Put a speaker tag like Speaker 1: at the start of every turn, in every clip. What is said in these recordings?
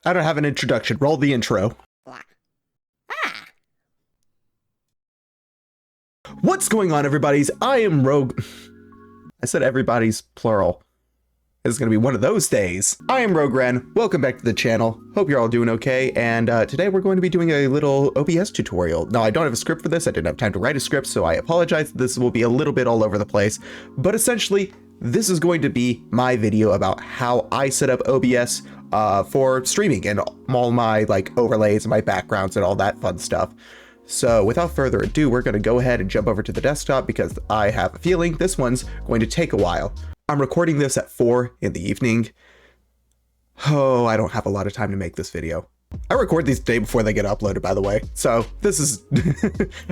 Speaker 1: I don't have an introduction. Roll the intro. What's going on, everybody's? I am Rogue. I said everybody's plural. It's going to be one of those days. I am Rogue Ren. Welcome back to the channel. Hope you're all doing okay. And today we're going to be doing a little OBS tutorial. Now, I don't have a script for this. I didn't have time to write a script, so I apologize. This will be a little bit all over the place. But essentially, this is going to be my video about how I set up OBS for streaming and all my overlays and my backgrounds and all that fun stuff. So without further ado, we're going to go ahead and jump over to the desktop because I have a feeling this one's going to take a while. I'm recording this at 4 in the evening. Oh, I don't have a lot of time to make this video. I record these the day before they get uploaded, by the way. So this is,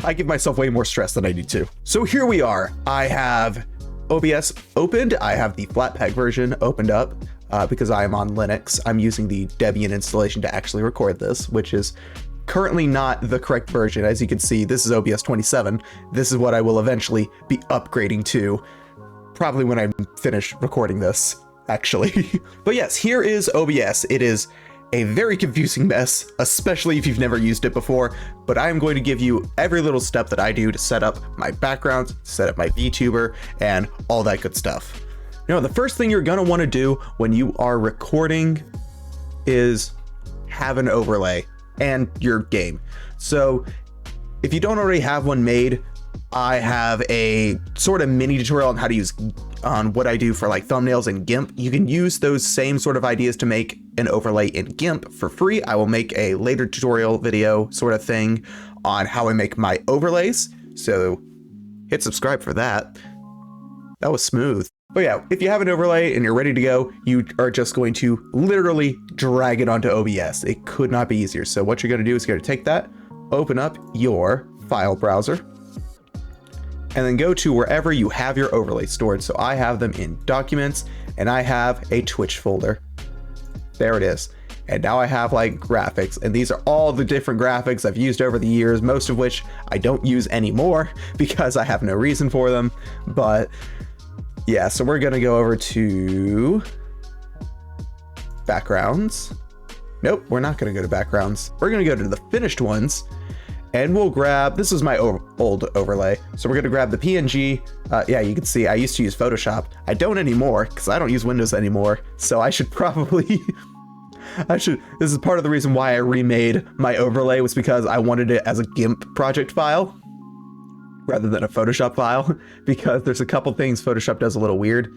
Speaker 1: I give myself way more stress than I need to. So here we are. I have OBS opened. I have the Flatpak version opened up because I am on Linux. I'm using the Debian installation to actually record this, which is currently not the correct version. As you can see, this is OBS 27. This is what I will eventually be upgrading to, probably when I'm finished recording this, actually. But yes, here is OBS. It is a very confusing mess, especially if you've never used it before, but I am going to give you every little step that I do to set up my backgrounds, set up my VTuber, and all that good stuff. You know, the first thing you're gonna wanna do when you are recording is have an overlay and your game. So if you don't already have one made, I have a sort of mini tutorial on how to use what I do for thumbnails in GIMP. You can use those same sort of ideas to make an overlay in GIMP for free. I will make a later tutorial video sort of thing on how I make my overlays. So hit subscribe for that. That was smooth. But yeah, if you have an overlay and you're ready to go, you are just going to literally drag it onto OBS. It could not be easier. So what you're going to do is you're going to take that, open up your file browser, and then go to wherever you have your overlays stored. So I have them in documents and I have a Twitch folder. There it is. And now I have graphics, and these are all the different graphics I've used over the years, most of which I don't use anymore because I have no reason for them. But yeah, so we're gonna go over to backgrounds. Nope, we're not gonna go to backgrounds. We're gonna go to the finished ones, and we'll grab, this is my old overlay. So we're gonna grab the PNG. Yeah, you can see I used to use Photoshop. I don't anymore because I don't use Windows anymore. So I should probably, this is part of the reason why I remade my overlay, was because I wanted it as a GIMP project file rather than a Photoshop file, because there's a couple things Photoshop does a little weird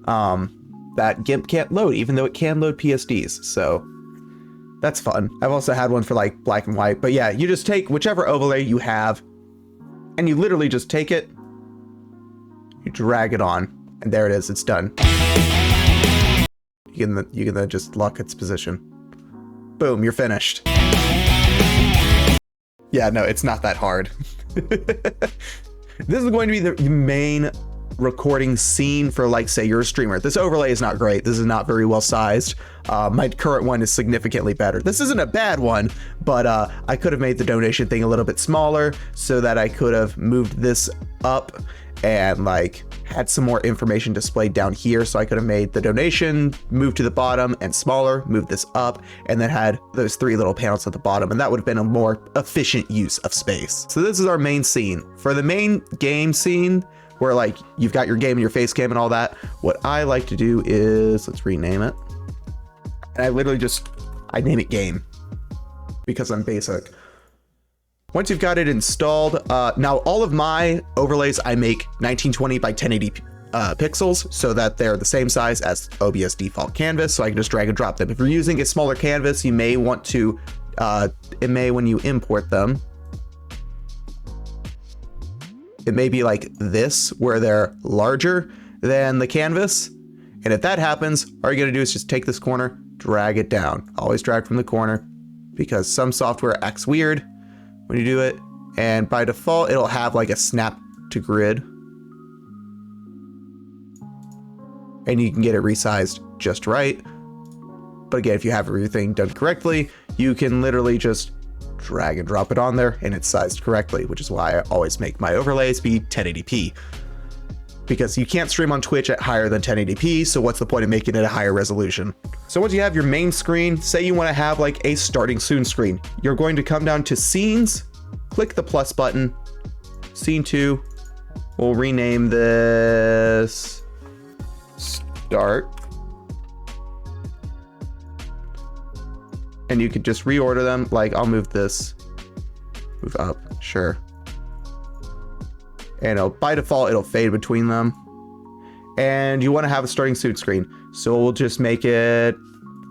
Speaker 1: that GIMP can't load, even though it can load PSDs. So that's fun. I've also had one for black and white, but yeah, you just take whichever overlay you have and you literally just take it, you drag it on, and there it is, it's done. You can then just lock its position. Boom, you're finished. Yeah, no, it's not that hard. This is going to be the main recording scene for say you're a streamer. This overlay is not great. This is not very well sized. My current one is significantly better. This isn't a bad one, but I could have made the donation thing a little bit smaller so that I could have moved this up and had some more information displayed down here. So I could have made the donation move to the bottom and smaller, move this up, and then had those 3 little panels at the bottom, and that would have been a more efficient use of space. So this is our main scene. For the main game scene, where you've got your game and your face cam and all that, what I like to do is, let's rename it. And I literally I name it game because I'm basic. Once you've got it installed, now all of my overlays I make 1920 by 1080 pixels so that they're the same size as OBS default canvas, so I can just drag and drop them. If you're using a smaller canvas, you may want to, when you import them, it may be like this, where they're larger than the canvas. And if that happens, all you're gonna do is just take this corner, drag it down. Always drag from the corner, because some software acts weird when you do it. And by default, it'll have a snap to grid. And you can get it resized just right. But again, if you have everything done correctly, you can literally just drag and drop it on there and it's sized correctly, which is why I always make my overlays be 1080p. because you can't stream on Twitch at higher than 1080p, so what's the point of making it a higher resolution? So once you have your main screen, say you want to have like a starting soon screen, you're going to come down to scenes, click the plus button, scene 2, we'll rename this start, and you could just reorder them. Like I'll move this, move up, sure. And by default, it'll fade between them. And you want to have a starting soon screen. So we'll just make it,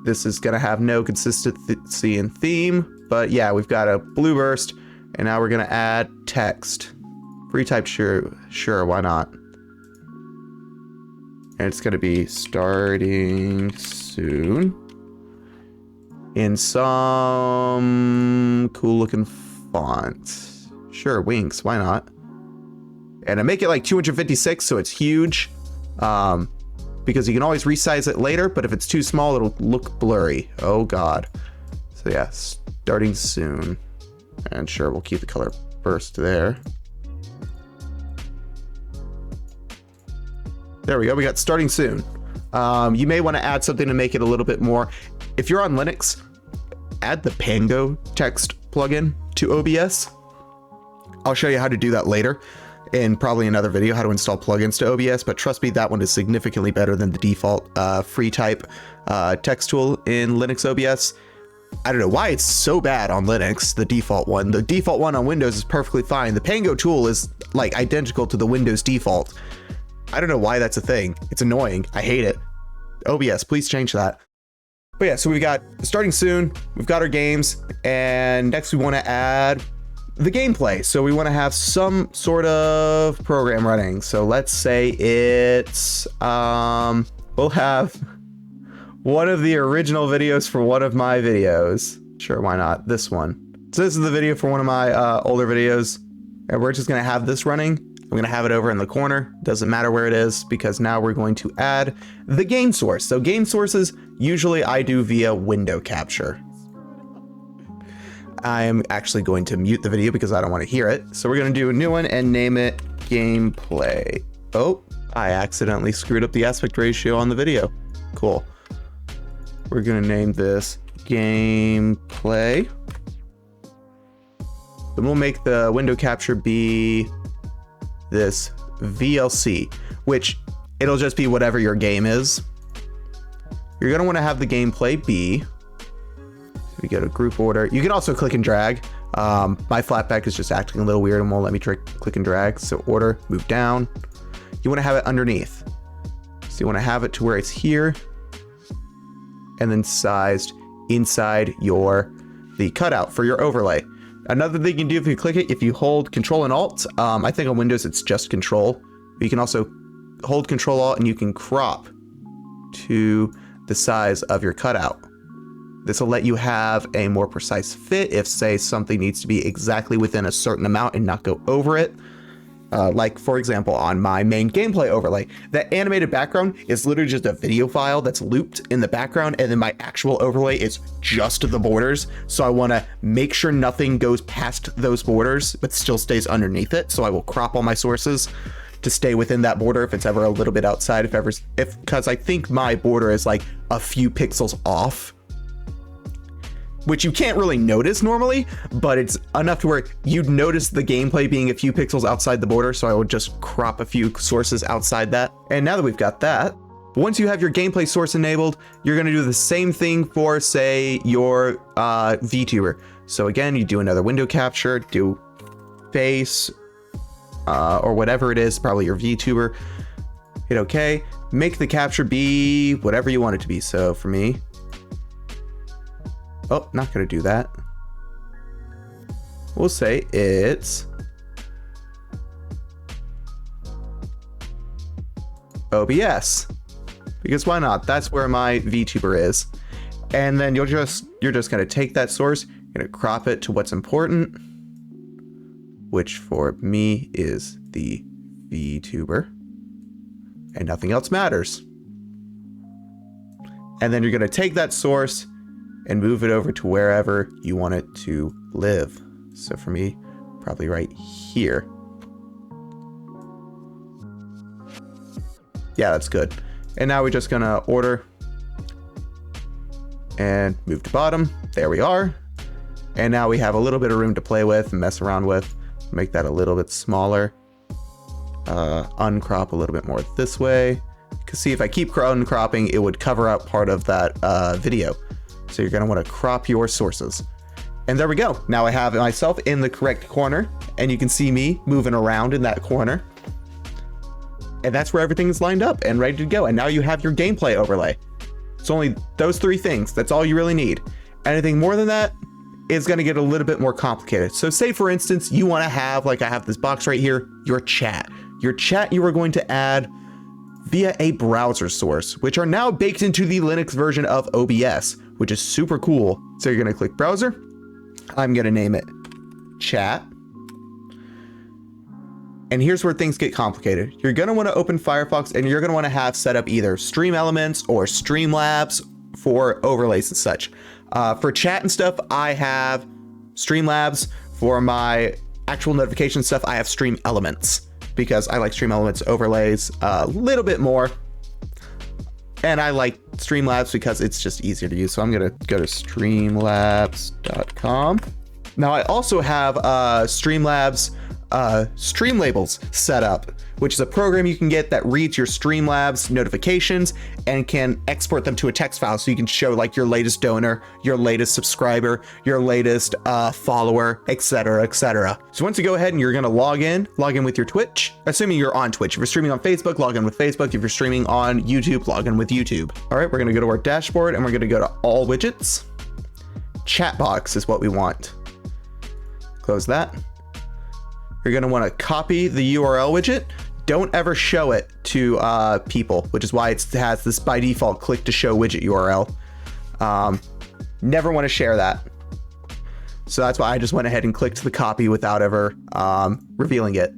Speaker 1: this is going to have no consistency in theme. But yeah, we've got a blue burst. And now we're going to add text. Free type, sure, why not? And it's going to be starting soon. In some cool looking font. Sure, Winks, why not? And I make it like 256, so it's huge, because you can always resize it later, but if it's too small, it'll look blurry. Oh God. So yeah, starting soon. And sure, we'll keep the color burst there. There we go, we got starting soon. You may want to add something to make it a little bit more. If you're on Linux, add the Pango text plugin to OBS. I'll show you how to do that later in probably another video, how to install plugins to OBS, but trust me, that one is significantly better than the default free type text tool in Linux OBS. I don't know why it's so bad on Linux, the default one. The default one on Windows is perfectly fine. The Pango tool is like identical to the Windows default. I don't know why that's a thing. It's annoying. I hate it. OBS, please change that. But yeah, so we've got starting soon, we've got our games, and next we want to add the gameplay. So we want to have some sort of program running. So let's say it's, we'll have one of the original videos for one of my videos. Sure, why not? This one. So this is the video for one of my older videos, and we're just going to have this running. I'm going to have it over in the corner. Doesn't matter where it is, because now we're going to add the game source. So game sources, usually I do via window capture. I am actually going to mute the video because I don't want to hear it. So we're going to do a new one and name it gameplay. Oh, I accidentally screwed up the aspect ratio on the video. Cool. We're going to name this gameplay. Then we'll make the window capture be this VLC, which it'll just be whatever your game is. You're going to want to have the gameplay be, we go to group order. You can also click and drag. My flatback is just acting a little weird and won't let me click and drag. So order, move down. You want to have it underneath. So you want to have it to where it's here, and then sized inside the cutout for your overlay. Another thing you can do if you click it, if you hold Control and Alt, I think on Windows it's just Control. But you can also hold Control Alt and you can crop to the size of your cutout. This will let you have a more precise fit if, say, something needs to be exactly within a certain amount and not go over it. Like, for example, on my main gameplay overlay, that animated background is literally just a video file that's looped in the background, and then my actual overlay is just the borders. So I want to make sure nothing goes past those borders, but still stays underneath it. So I will crop all my sources to stay within that border if it's ever a little bit outside, because I think my border is like a few pixels off, which you can't really notice normally, but it's enough to where you'd notice the gameplay being a few pixels outside the border, so I would just crop a few sources outside that. And now that we've got that, once you have your gameplay source enabled, you're gonna do the same thing for, say, your VTuber. So again, you do another window capture, do face, or whatever it is, probably your VTuber. Hit OK, make the capture be whatever you want it to be. So for me, oh, not gonna do that. We'll say it's OBS, because why not? That's where my VTuber is. And then you're just gonna take that source, you're gonna crop it to what's important, which for me is the VTuber, and nothing else matters. And then you're gonna take that source and move it over to wherever you want it to live. So for me, probably right here. Yeah, that's good. And now we're just gonna order and move to bottom. There we are. And now we have a little bit of room to play with and mess around with. Make that a little bit smaller. Uncrop a little bit more this way. Because see, if I keep uncropping, it would cover up part of that video. So you're gonna wanna crop your sources. And there we go. Now I have myself in the correct corner, and you can see me moving around in that corner. And that's where everything's lined up and ready to go. And now you have your gameplay overlay. It's only those 3 things. That's all you really need. Anything more than that is going to get a little bit more complicated. So say, for instance, you want to have, like I have this box right here, your chat. Your chat you are going to add via a browser source, which are now baked into the Linux version of OBS, which is super cool. So you're going to click browser. I'm going to name it chat. And here's where things get complicated. You're going to want to open Firefox, and you're going to want to have set up either Stream Elements or Streamlabs for overlays and such. For chat and stuff, I have Streamlabs. For my actual notification stuff, I have Stream Elements because I like Stream Elements overlays a little bit more. And I like Streamlabs because it's just easier to use. So I'm going to go to streamlabs.com. Now I also have Streamlabs Stream Labels set up, which is a program you can get that reads your Streamlabs notifications and can export them to a text file, so you can show like your latest donor, your latest subscriber, your latest follower, etc., etc. So once you go ahead and you're going to log in with your Twitch, assuming you're on Twitch. If you're streaming on Facebook, log in with Facebook. If you're streaming on YouTube, log in with YouTube. All right, we're going to go to our dashboard and we're going to go to all widgets. Chat box is what we want. Close that. You're going to want to copy the URL widget. Don't ever show it to people, which is why it has this by default click to show widget URL. Never want to share that. So that's why I just went ahead and clicked the copy without ever revealing it.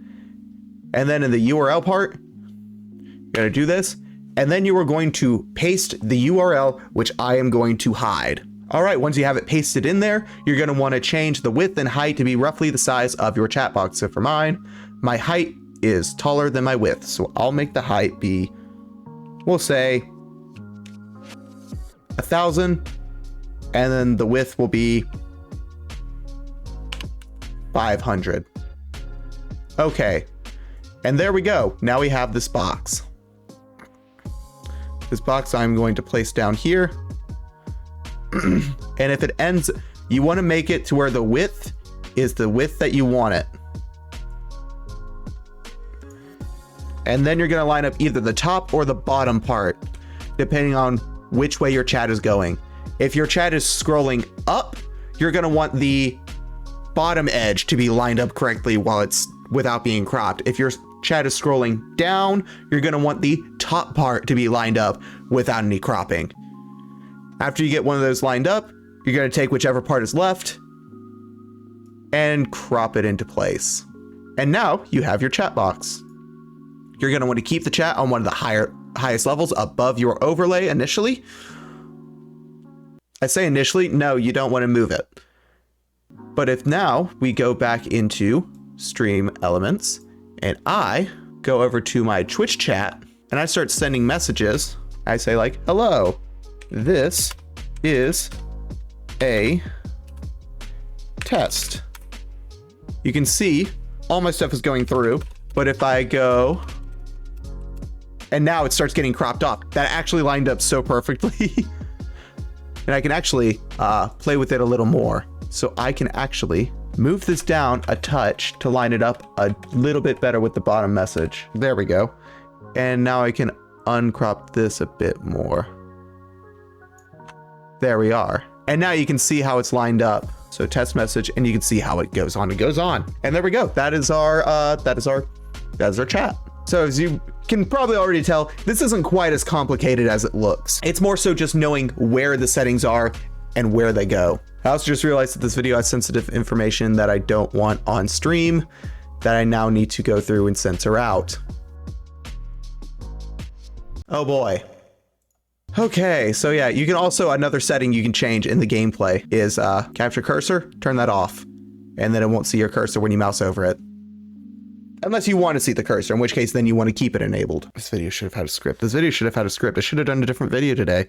Speaker 1: And then in the URL part, you're going to do this. And then you are going to paste the URL, which I am going to hide. All right, once you have it pasted in there, you're going to want to change the width and height to be roughly the size of your chat box. So for mine, my height is taller than my width. So I'll make the height be, we'll say 1,000, and then the width will be 500. Okay, and there we go. Now we have this box. This box I'm going to place down here. And if it ends, you want to make it to where the width is the width that you want it. And then you're going to line up either the top or the bottom part, depending on which way your chat is going. If your chat is scrolling up, you're going to want the bottom edge to be lined up correctly while it's without being cropped. If your chat is scrolling down, you're going to want the top part to be lined up without any cropping. After you get one of those lined up, you're going to take whichever part is left and crop it into place. And now you have your chat box. You're going to want to keep the chat on one of the highest levels above your overlay initially. I say initially, no, you don't want to move it. But if now we go back into Stream Elements and I go over to my Twitch chat and I start sending messages, I say like, hello. This is a test. You can see all my stuff is going through, but if I go, and now it starts getting cropped off. That actually lined up so perfectly. And I can actually play with it a little more. So I can actually move this down a touch to line it up a little bit better with the bottom message. There we go. And now I can uncrop this a bit more. There we are. And now you can see how it's lined up. So test message, and you can see how it goes on and goes on. And there we go. That is our chat. So as you can probably already tell, this isn't quite as complicated as it looks. It's more so just knowing where the settings are and where they go. I also just realized that this video has sensitive information that I don't want on stream that I now need to go through and censor out. Oh boy. Okay, so yeah, you can also, another setting you can change in the gameplay is capture cursor, turn that off, and then it won't see your cursor when you mouse over it. Unless you want to see the cursor, in which case then you want to keep it enabled. This video should have had a script. This video should have had a script. I should have done a different video today,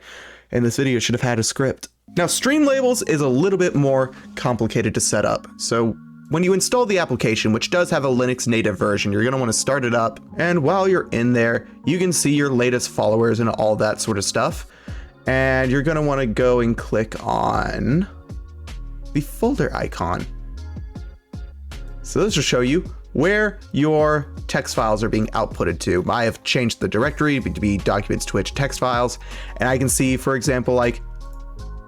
Speaker 1: and this video should have had a script. Now, Streamlabs is a little bit more complicated to set up. So when you install the application, which does have a Linux native version, you're going to want to start it up. And while you're in there, you can see your latest followers and all that sort of stuff. And you're going to want to go and click on the folder icon. So this will show you where your text files are being outputted to. I have changed the directory to be documents, Twitch, text files. And I can see, for example, like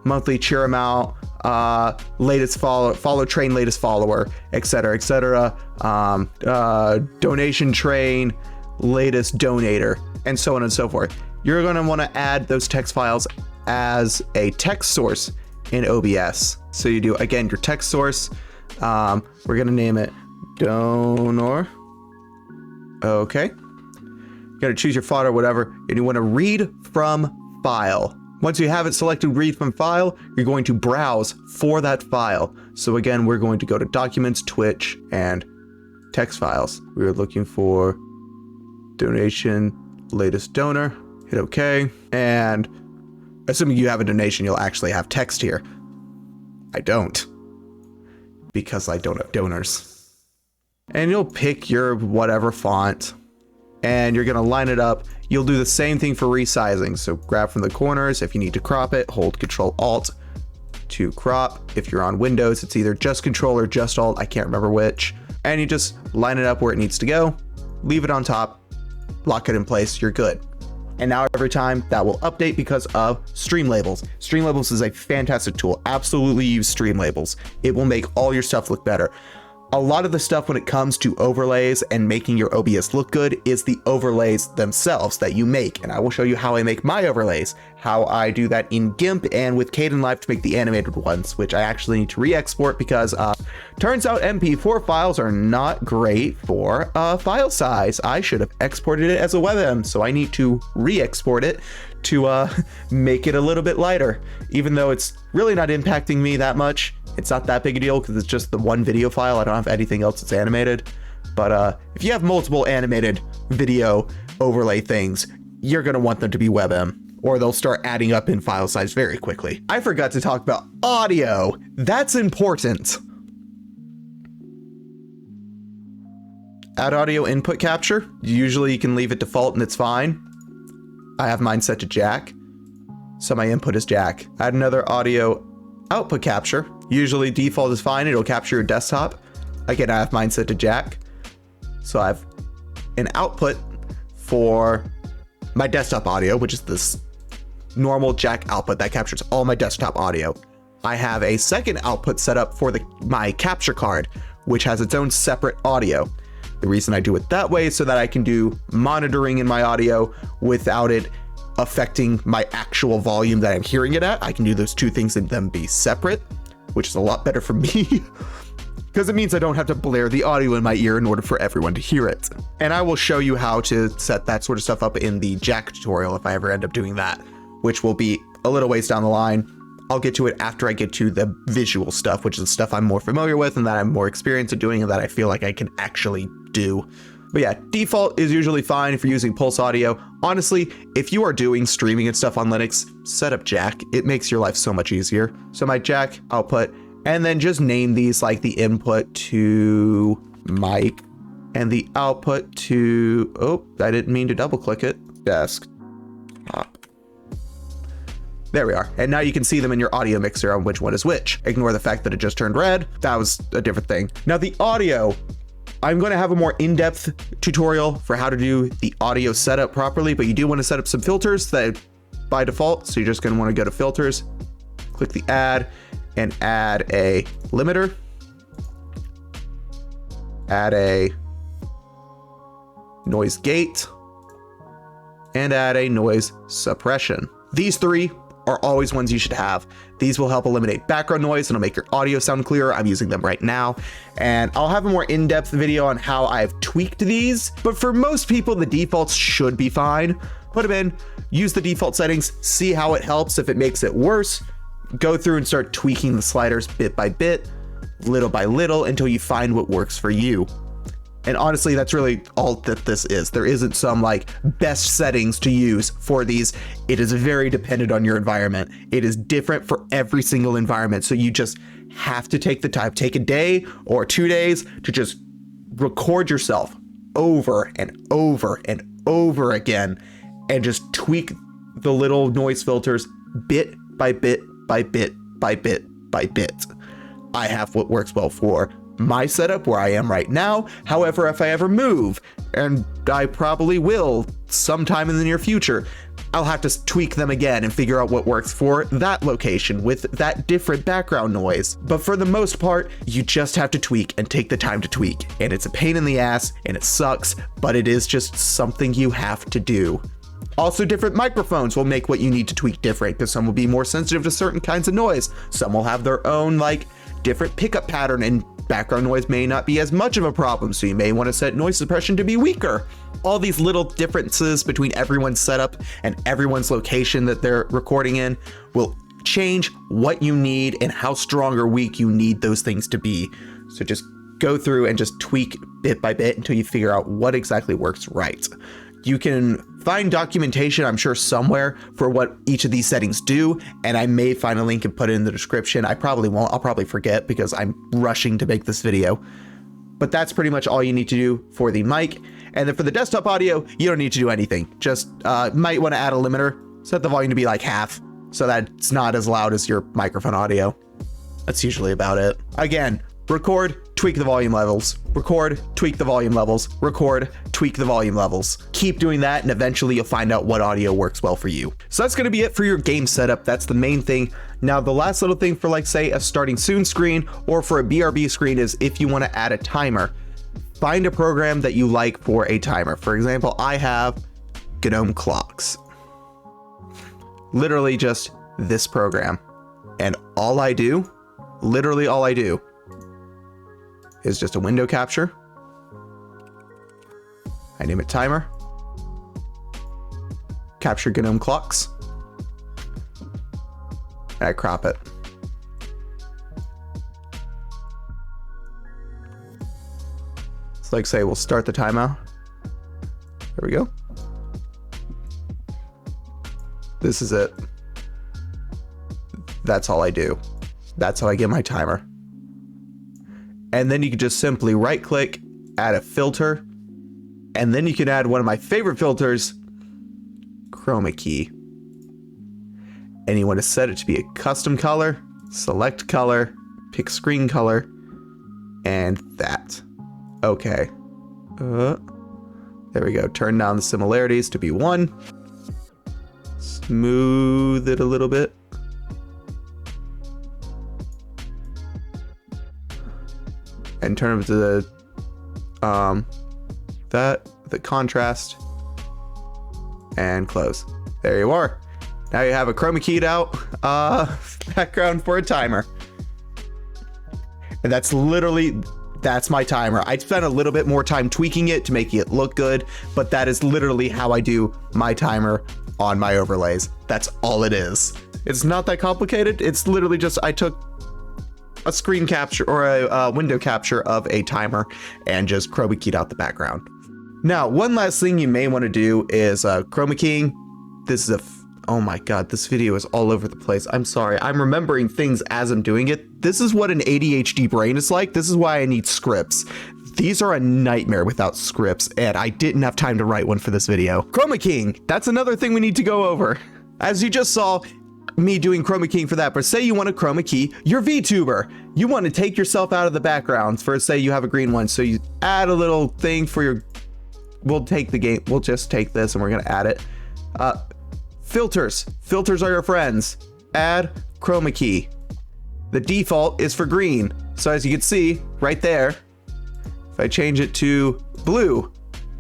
Speaker 1: monthly cheer amount, latest follow train, latest follower, etc., etc. Donation train, latest donator, and so on and so forth. You're going to want to add those text files as a text source in OBS. So you do, again, your text source. We're going to name it donor. Okay. You got to choose your font or whatever, and you want to read from file. Once you have it selected, read from file, you're going to browse for that file. So again, we're going to go to documents, Twitch, and text files. We're looking for donation, latest donor, hit OK. And assuming you have a donation, you'll actually have text here. I don't, because I don't have donors. And you'll pick your whatever font, and you're gonna line it up. You'll do the same thing for resizing. So grab from the corners. If you need to crop it, hold Control-Alt to crop. If you're on Windows, it's either just Control or just Alt. I can't remember which. And you just line it up where it needs to go, leave it on top, lock it in place, you're good. And now every time that will update because of Streamlabs. Streamlabs is a fantastic tool. Absolutely use Streamlabs. It will make all your stuff look better. A lot of the stuff when it comes to overlays and making your OBS look good is the overlays themselves that you make. And I will show you how I make my overlays, how I do that in GIMP and with Kdenlive to make the animated ones, which I actually need to re-export because turns out MP4 files are not great for file size. I should have exported it as a WebM, so I need to re-export it to make it a little bit lighter, even though it's really not impacting me that much. It's not that big a deal because it's just the one video file. I don't have anything else that's animated. But if you have multiple animated video overlay things, you're going to want them to be WebM, or they'll start adding up in file size very quickly. I forgot to talk about audio. That's important. Add audio input capture. Usually you can leave it default and it's fine. I have mine set to jack, so my input is jack. Add another audio output capture. Usually default is fine. It'll capture your desktop. Again, I have mine set to jack. So I have an output for my desktop audio, which is this normal jack output that captures all my desktop audio. I have a second output set up for my capture card, which has its own separate audio. The reason I do it that way is so that I can do monitoring in my audio without it affecting my actual volume that I'm hearing it at. I can do those two things and them be separate, which is a lot better for me because it means I don't have to blare the audio in my ear in order for everyone to hear it. And I will show you how to set that sort of stuff up in the jack tutorial if I ever end up doing that, which will be a little ways down the line. I'll get to it after I get to the visual stuff, which is the stuff I'm more familiar with and that I'm more experienced at doing and that I feel like I can actually do. But yeah, default is usually fine if you're using Pulse Audio. Honestly, if you are doing streaming and stuff on Linux, set up jack. It makes your life so much easier. So my jack output, and then just name these like the input to mic and the output to, oh, I didn't mean to double click it, desktop. There we are. And now you can see them in your audio mixer on which one is which. Ignore the fact that it just turned red. That was a different thing. Now the audio, I'm going to have a more in-depth tutorial for how to do the audio setup properly, but you do want to set up some filters that by default. So you're just going to want to go to filters, click the add, and add a limiter, add a noise gate, and add a noise suppression. These three are always ones you should have. These will help eliminate background noise and it'll make your audio sound clearer. I'm using them right now, and I'll have a more in-depth video on how I've tweaked these, but for most people, the defaults should be fine. Put them in, use the default settings, see how it helps. If it makes it worse, go through and start tweaking the sliders bit by bit, little by little, until you find what works for you. And honestly, that's really all that this is. There isn't some like best settings to use for these. It is very dependent on your environment. It is different for every single environment. So you just have to take the time, take a day or 2 days to just record yourself over and over and over again and just tweak the little noise filters bit by bit by bit by bit by bit. I have what works well for my setup where I am right now. However, if I ever move, and I probably will sometime in the near future, I'll have to tweak them again and figure out what works for that location with that different background noise. But for the most part, you just have to tweak and take the time to tweak. And it's a pain in the ass and it sucks, but it is just something you have to do. Also, different microphones will make what you need to tweak different, because some will be more sensitive to certain kinds of noise. Some will have their own like different pickup pattern, and background noise may not be as much of a problem, so you may want to set noise suppression to be weaker. All these little differences between everyone's setup and everyone's location that they're recording in will change what you need and how strong or weak you need those things to be. So just go through and just tweak bit by bit until you figure out what exactly works right. You can find documentation, I'm sure, somewhere for what each of these settings do, and I may find a link and put it in the description. I probably won't. I'll probably forget because I'm rushing to make this video. But that's pretty much all you need to do for the mic. And then for the desktop audio, you don't need to do anything. Just might want to add a limiter, set the volume to be like half so that it's not as loud as your microphone audio. That's usually about it. Again, record, tweak the volume levels, record, tweak the volume levels, record, tweak the volume levels. Keep doing that and eventually you'll find out what audio works well for you. So that's going to be it for your game setup. That's the main thing. Now the last little thing for like say a starting soon screen or for a BRB screen is if you want to add a timer, find a program that you like for a timer. For example, I have GNOME Clocks. Literally just this program. And all I do, literally all I do, is just a window capture. I name it timer. Capture GNOME Clocks. And I crop it. So like say we'll start the timeout. There we go. This is it. That's all I do. That's how I get my timer. And then you can just simply right click, add a filter, and then you can add one of my favorite filters, Chroma Key. And you want to set it to be a custom color, select color, pick screen color, and that. Okay. There we go. Turn down the similarities to be 1. Smooth it a little bit. And turn up to the contrast and close. There you are. Now you have a chroma keyed out background for a timer. And that's my timer. I spent a little bit more time tweaking it to make it look good, but that is literally how I do my timer on my overlays. That's all it is. It's not that complicated. It's literally just I took a screen capture or a window capture of a timer and just chroma keyed out the background. Now, one last thing you may want to do is chroma keying. This is oh my god, this video is all over the place. I'm sorry. I'm remembering things as I'm doing it. This is what an ADHD brain is like. This is why I need scripts. These are a nightmare without scripts, and I didn't have time to write one for this video. Chroma keying, that's another thing we need to go over. As you just saw, me doing chroma keying for that, but say you want to chroma key your VTuber. You want to take yourself out of the backgrounds for, say you have a green one, so you add a little thing for your, we'll just take this and we're going to add it. Filters are your friends. Add chroma key. The default is for green. So as you can see right there, if I change it to blue,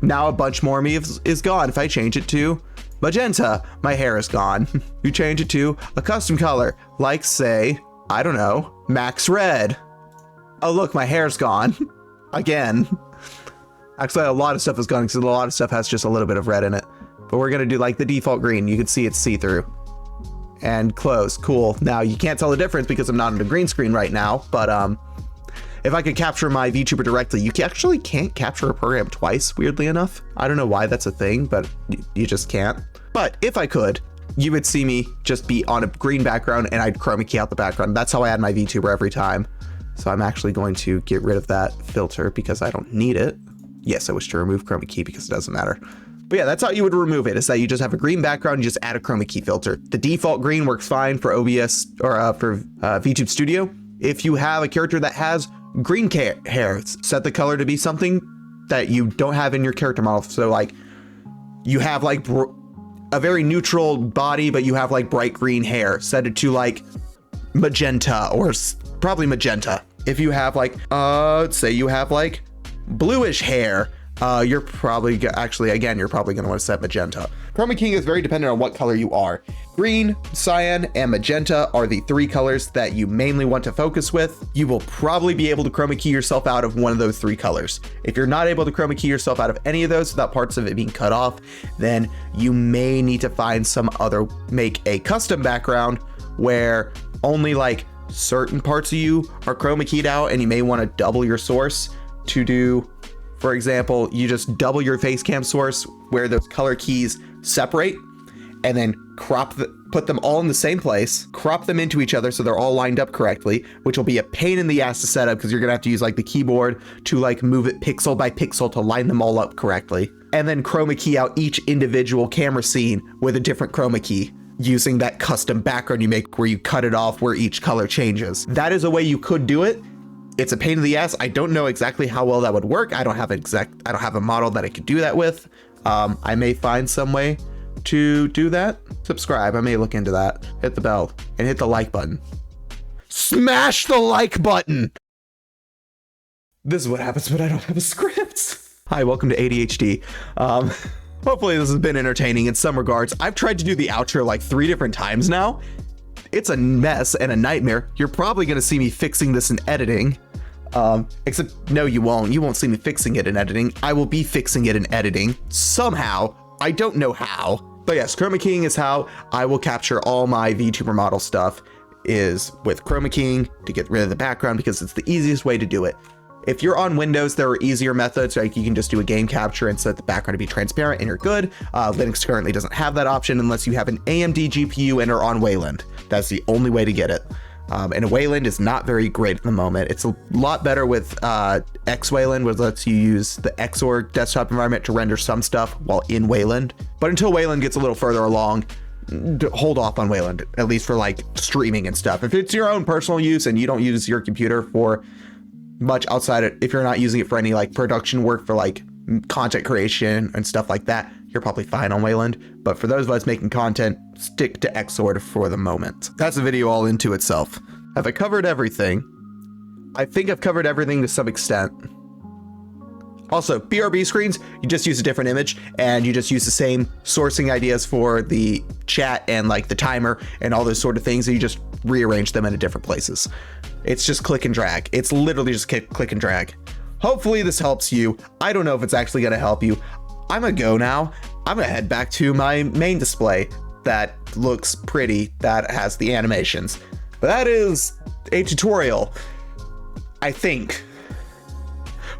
Speaker 1: now a bunch more of me is gone. If I change it to magenta, my hair is gone. You change it to a custom color, like say, I don't know, Max Red. Oh look, my hair's gone. Again. Actually, a lot of stuff is gone because a lot of stuff has just a little bit of red in it. But we're gonna do like the default green. You can see it's see-through. And close, cool. Now you can't tell the difference because I'm not on the green screen right now, but if I could capture my VTuber directly, you actually can't capture a program twice, weirdly enough. I don't know why that's a thing, but you just can't. But if I could, you would see me just be on a green background and I'd chroma key out the background. That's how I add my VTuber every time. So I'm actually going to get rid of that filter because I don't need it. Yes, I wish to remove chroma key because it doesn't matter. But yeah, that's how you would remove it, is that you just have a green background, you just add a chroma key filter. The default green works fine for OBS or for VTube Studio. If you have a character that has green hair, set the color to be something that you don't have in your character model. So like you have like a very neutral body, but you have like bright green hair, set it to like magenta, or probably magenta. If you have like, say you have like bluish hair, you're probably you're probably going to want to set magenta. Chroma keying is very dependent on what color you are. Green, cyan, and magenta are the three colors that you mainly want to focus with. You will probably be able to chroma key yourself out of one of those three colors. If you're not able to chroma key yourself out of any of those without parts of it being cut off, then you may need to find make a custom background where only like certain parts of you are chroma keyed out, and you may want to double your source to do, for example, you just double your face cam source where those color keys separate, and then put them all in the same place, crop them into each other so they're all lined up correctly, which will be a pain in the ass to set up because you're gonna have to use like the keyboard to like move it pixel by pixel to line them all up correctly. And then chroma key out each individual camera scene with a different chroma key using that custom background you make where you cut it off where each color changes. That is a way you could do it. It's a pain in the ass. I don't know exactly how well that would work. I don't have a model that I could do that with. I may find some way to do that. Subscribe. I may look into that. Hit the bell and hit the like button. Smash the like button. This is what happens when I don't have a script. Hi, welcome to ADHD. Hopefully this has been entertaining in some regards. I've tried to do the outro like 3 different times now. It's a mess and a nightmare. You're probably gonna see me fixing this in editing. Except no, you won't. You won't see me fixing it in editing. I will be fixing it in editing somehow. I don't know how. But yes, chroma keying is how I will capture all my VTuber model stuff, is with chroma keying to get rid of the background because it's the easiest way to do it. If you're on Windows, there are easier methods, like you can just do a game capture and set the background to be transparent and you're good. Linux currently doesn't have that option unless you have an AMD GPU and are on Wayland. That's the only way to get it. And Wayland is not very great at the moment. It's a lot better with X-Wayland, which lets you use the Xorg desktop environment to render some stuff while in Wayland. But until Wayland gets a little further along, hold off on Wayland, at least for like streaming and stuff. If it's your own personal use and you don't use your computer for much outside of, if you're not using it for any like production work for like content creation and stuff like that, you're probably fine on Wayland. But for those of us making content, stick to Xorg for the moment. That's a video all into itself. Have I covered everything? I think I've covered everything to some extent. Also, BRB screens, you just use a different image and you just use the same sourcing ideas for the chat and like the timer and all those sort of things, and you just rearrange them into different places. It's just click and drag. It's literally just click and drag. Hopefully this helps you. I don't know if it's actually gonna help you. I'm gonna go now. I'm gonna head back to my main display that looks pretty, that has the animations. But that is a tutorial, I think.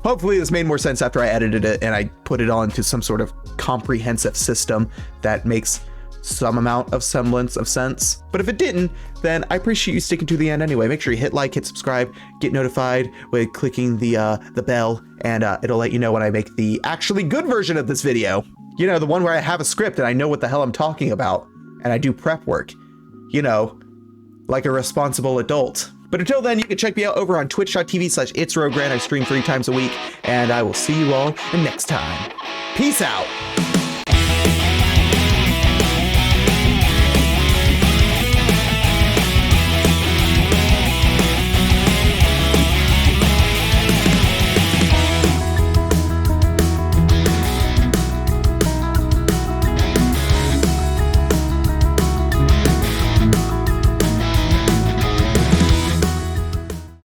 Speaker 1: Hopefully this made more sense after I edited it and I put it onto some sort of comprehensive system that makes some amount of semblance of sense. But if it didn't, then I appreciate you sticking to the end anyway. Make sure you hit like, hit subscribe, get notified with clicking the bell, and it'll let you know when I make the actually good version of this video. You know, the one where I have a script and I know what the hell I'm talking about and I do prep work, you know, like a responsible adult. But until then, you can check me out over on twitch.tv/itsrogran. I stream 3 times a week, and I will see you all next time. Peace out.